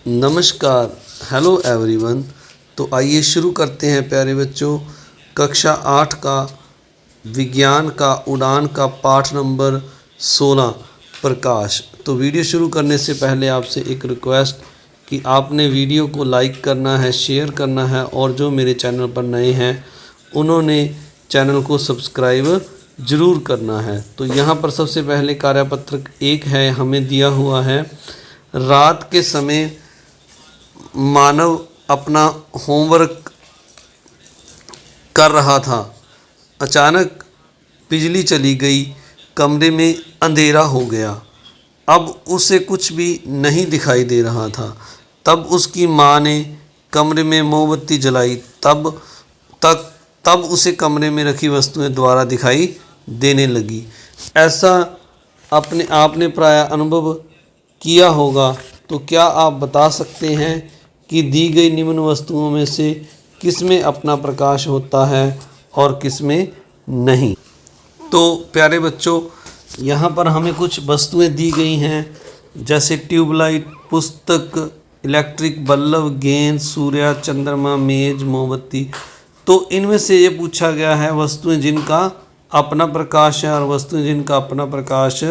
नमस्कार, hello everyone. तो आइए शुरू करते हैं प्यारे बच्चों, कक्षा 8 का विज्ञान का उड़ान का पाठ नंबर 16 प्रकाश। तो वीडियो शुरू करने से पहले आपसे एक रिक्वेस्ट कि आपने वीडियो को लाइक करना है, शेयर करना है और जो मेरे चैनल पर नए हैं उन्होंने चैनल को सब्सक्राइब ज़रूर करना है। तो यहाँ पर सबसे पहले कार्यपत्र एक है, हमें दिया हुआ है, रात के समय मानव अपना होमवर्क कर रहा था। अचानक बिजली चली गई, कमरे में अंधेरा हो गया। अब उसे कुछ भी नहीं दिखाई दे रहा था। तब उसकी माँ ने कमरे में मोमबत्ती जलाई। तब उसे कमरे में रखी वस्तुएं दोबारा दिखाई देने लगी। ऐसा आपने प्रायः अनुभव किया होगा। तो क्या आप बता सकते हैं कि दी गई निम्न वस्तुओं में से किसमें अपना प्रकाश होता है और किसमें नहीं। तो प्यारे बच्चों, यहाँ पर हमें कुछ वस्तुएं दी गई हैं, जैसे ट्यूबलाइट, पुस्तक, इलेक्ट्रिक बल्ब, गेंद, सूर्य, चंद्रमा, मेज, मोमबत्ती। तो इनमें से ये पूछा गया है वस्तुएं जिनका अपना प्रकाश है और वस्तुएं जिनका अपना प्रकाश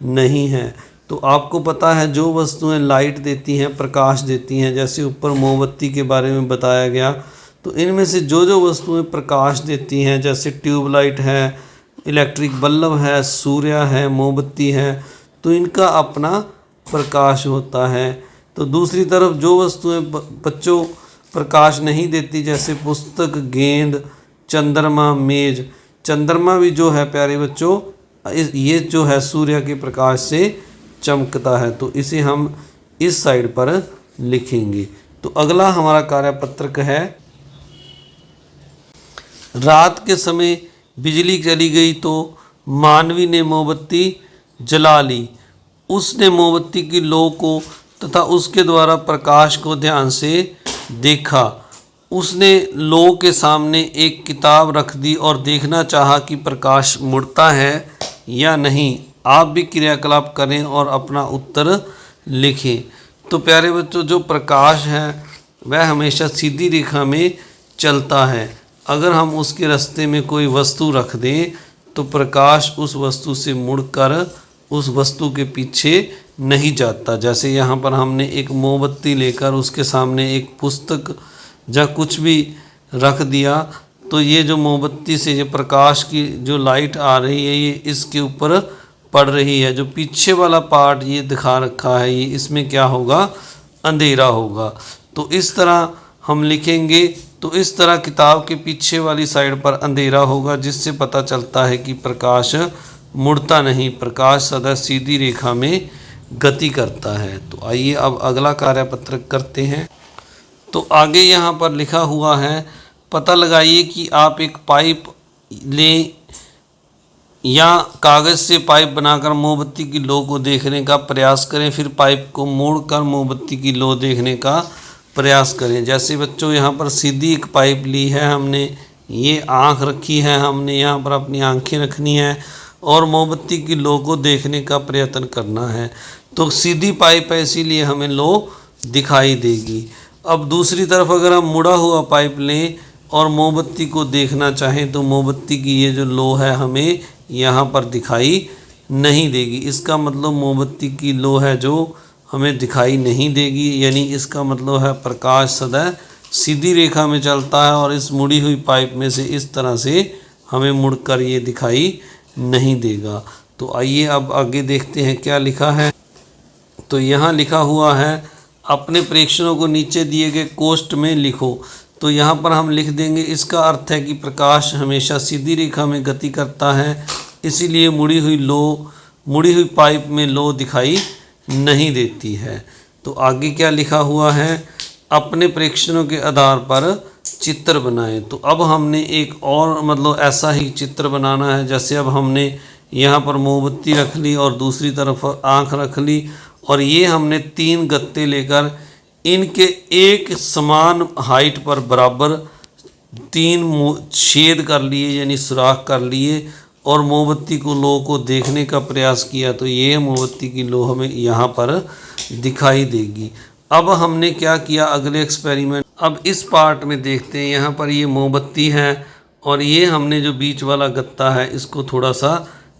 नहीं है। तो आपको पता है जो वस्तुएं लाइट देती हैं, प्रकाश देती हैं, जैसे ऊपर मोमबत्ती के बारे में बताया गया। तो इनमें से जो वस्तुएं प्रकाश देती हैं, जैसे ट्यूबलाइट है, इलेक्ट्रिक बल्ब है, सूर्य है, मोमबत्ती है, तो इनका अपना प्रकाश होता है। तो दूसरी तरफ जो वस्तुएं बच्चों प्रकाश नहीं देती, जैसे पुस्तक, गेंद, चंद्रमा, मेज। चंद्रमा भी जो है प्यारे बच्चों, ये जो है सूर्य के प्रकाश से चमकता है। तो इसे हम इस साइड पर लिखेंगे। तो अगला हमारा कार्यपत्रक है, रात के समय बिजली चली गई तो मानवी ने मोमबत्ती जला ली। उसने मोमबत्ती की लौ को तथा उसके द्वारा प्रकाश को ध्यान से देखा। उसने लौ के सामने एक किताब रख दी और देखना चाहा कि प्रकाश मुड़ता है या नहीं। आप भी क्रियाकलाप करें और अपना उत्तर लिखें। तो प्यारे बच्चों, जो प्रकाश है वह हमेशा सीधी रेखा में चलता है। अगर हम उसके रास्ते में कोई वस्तु रख दें तो प्रकाश उस वस्तु से मुड़कर उस वस्तु के पीछे नहीं जाता। जैसे यहाँ पर हमने एक मोमबत्ती लेकर उसके सामने एक पुस्तक या कुछ भी रख दिया, तो ये जो मोमबत्ती से ये प्रकाश की जो लाइट आ रही है ये इसके ऊपर पड़ रही है। जो पीछे वाला पार्ट ये दिखा रखा है, ये इसमें क्या होगा, अंधेरा होगा। तो इस तरह हम लिखेंगे। तो इस तरह किताब के पीछे वाली साइड पर अंधेरा होगा, जिससे पता चलता है कि प्रकाश मुड़ता नहीं, प्रकाश सदा सीधी रेखा में गति करता है। तो आइए अब अगला कार्यपत्र करते हैं। तो आगे यहाँ पर लिखा हुआ है, पता लगाइए कि आप एक पाइप लें या कागज़ से पाइप बनाकर मोमबत्ती की लौ को देखने का प्रयास करें, फिर पाइप को मोड़कर मोमबत्ती की लौ देखने का प्रयास करें। जैसे बच्चों यहाँ पर सीधी एक पाइप ली है हमने, ये आँख रखी है हमने, यहाँ पर अपनी आँखें रखनी है और मोमबत्ती की लौ को देखने का प्रयत्न करना है। तो सीधी पाइप है इसीलिए हमें लौ दिखाई देगी। अब दूसरी तरफ अगर हम मुड़ा हुआ पाइप लें और मोमबत्ती को देखना चाहें तो मोमबत्ती की ये जो लौ है हमें यहाँ पर दिखाई नहीं देगी। इसका मतलब मोमबत्ती की लौ है जो हमें दिखाई नहीं देगी, यानी इसका मतलब है प्रकाश सदा सीधी रेखा में चलता है और इस मुड़ी हुई पाइप में से इस तरह से हमें मुड़कर ये दिखाई नहीं देगा। तो आइए अब आगे देखते हैं क्या लिखा है। तो यहाँ लिखा हुआ है, अपने प्रेक्षणों को नीचे दिए गए कोष्ठ में लिखो। तो यहाँ पर हम लिख देंगे, इसका अर्थ है कि प्रकाश हमेशा सीधी रेखा में गति करता है, इसीलिए मुड़ी हुई पाइप में लौ दिखाई नहीं देती है। तो आगे क्या लिखा हुआ है, अपने प्रेक्षणों के आधार पर चित्र बनाएं। तो अब हमने एक और मतलब ऐसा ही चित्र बनाना है। जैसे अब हमने यहाँ पर मोमबत्ती रख ली और दूसरी तरफ आँख रख ली और ये हमने 3 गत्ते लेकर इनके एक समान हाइट पर बराबर 3 छेद कर लिए, यानी सुराख कर लिए और मोमबत्ती को लौ को देखने का प्रयास किया। तो ये मोमबत्ती की लौ हमें यहाँ पर दिखाई देगी। अब हमने क्या किया, अगले एक्सपेरिमेंट अब इस पार्ट में देखते हैं। यहाँ पर ये मोमबत्ती है और ये हमने जो बीच वाला गत्ता है इसको थोड़ा सा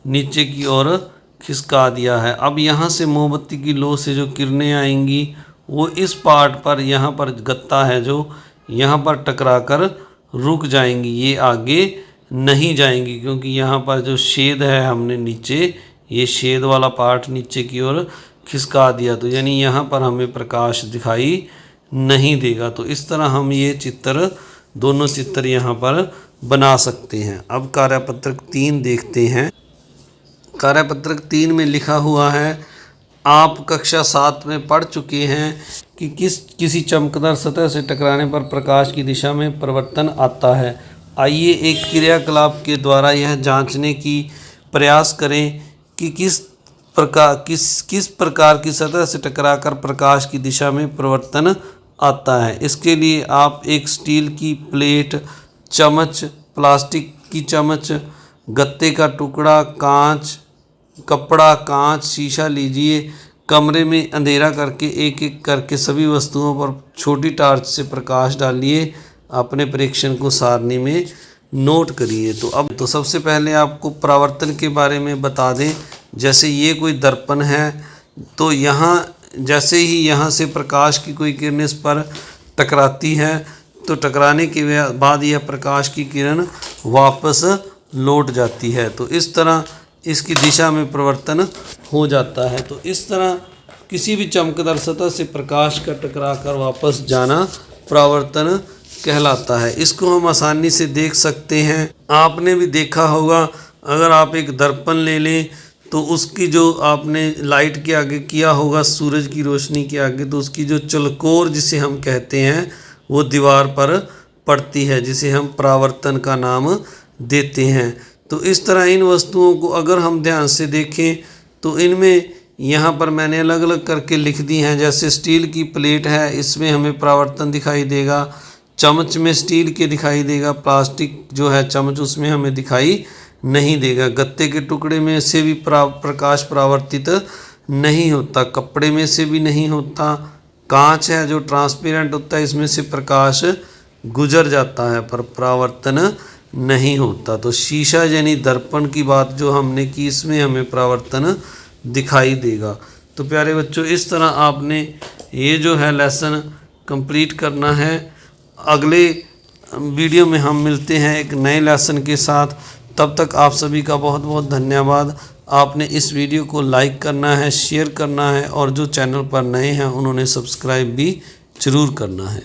नीचे की ओर खिसका दिया है। अब यहाँ से मोमबत्ती की लो से जो किरणें आएंगी वो इस पार्ट पर, यहाँ पर गत्ता है जो, यहाँ पर टकरा कर रुक जाएंगी, ये आगे नहीं जाएंगी, क्योंकि यहाँ पर जो शेड है हमने नीचे, ये शेड वाला पार्ट नीचे की ओर खिसका दिया, तो यानी यहाँ पर हमें प्रकाश दिखाई नहीं देगा। तो इस तरह हम ये चित्र, दोनों चित्र यहाँ पर बना सकते हैं। अब कार्यपत्रक 3 देखते हैं। कार्यपत्रक 3 में लिखा हुआ है, आप कक्षा 7 में पढ़ चुके हैं कि किसी चमकदार सतह से टकराने पर प्रकाश की दिशा में परिवर्तन आता है। आइए एक क्रियाकलाप के द्वारा यह जांचने की प्रयास करें कि किस प्रकार की सतह से टकराकर प्रकाश की दिशा में परिवर्तन आता है। इसके लिए आप एक स्टील की प्लेट, चम्मच, प्लास्टिक की चम्मच, गत्ते का टुकड़ा, कांच, कपड़ा, कांच, शीशा लीजिए। कमरे में अंधेरा करके एक एक करके सभी वस्तुओं पर छोटी टॉर्च से प्रकाश डालिए। अपने परीक्षण को सारणी में नोट करिए। तो सबसे पहले आपको परावर्तन के बारे में बता दें। जैसे ये कोई दर्पण है, तो यहाँ जैसे ही यहाँ से प्रकाश की कोई किरण इस पर टकराती है तो टकराने के बाद यह प्रकाश की किरण वापस लौट जाती है। तो इस तरह इसकी दिशा में परिवर्तन हो जाता है। तो इस तरह किसी भी चमकदार सतह से प्रकाश का टकरा कर वापस जाना परावर्तन कहलाता है। इसको हम आसानी से देख सकते हैं। आपने भी देखा होगा, अगर आप एक दर्पण ले लें तो उसकी जो आपने लाइट के आगे किया होगा, सूरज की रोशनी के आगे, तो उसकी जो चलकोर जिसे हम कहते हैं वो दीवार पर पड़ती है, जिसे हम परावर्तन का नाम देते हैं। तो इस तरह इन वस्तुओं को अगर हम ध्यान से देखें तो इनमें यहाँ पर मैंने अलग अलग करके लिख दी हैं। जैसे स्टील की प्लेट है, इसमें हमें परावर्तन दिखाई देगा। चम्मच में स्टील के दिखाई देगा। प्लास्टिक जो है चम्मच, उसमें हमें दिखाई नहीं देगा। गत्ते के टुकड़े में से भी प्रकाश परावर्तित नहीं होता। कपड़े में से भी नहीं होता। कांच है जो ट्रांसपेरेंट होता है, इसमें से प्रकाश गुजर जाता है पर परावर्तन नहीं होता। तो शीशा यानी दर्पण की बात जो हमने की, इसमें हमें परावर्तन दिखाई देगा। तो प्यारे बच्चों, इस तरह आपने ये जो है लेसन कंप्लीट करना है। अगले वीडियो में हम मिलते हैं एक नए लेसन के साथ। तब तक आप सभी का बहुत बहुत धन्यवाद। आपने इस वीडियो को लाइक करना है, शेयर करना है और जो चैनल पर नए हैं उन्होंने सब्सक्राइब भी ज़रूर करना है।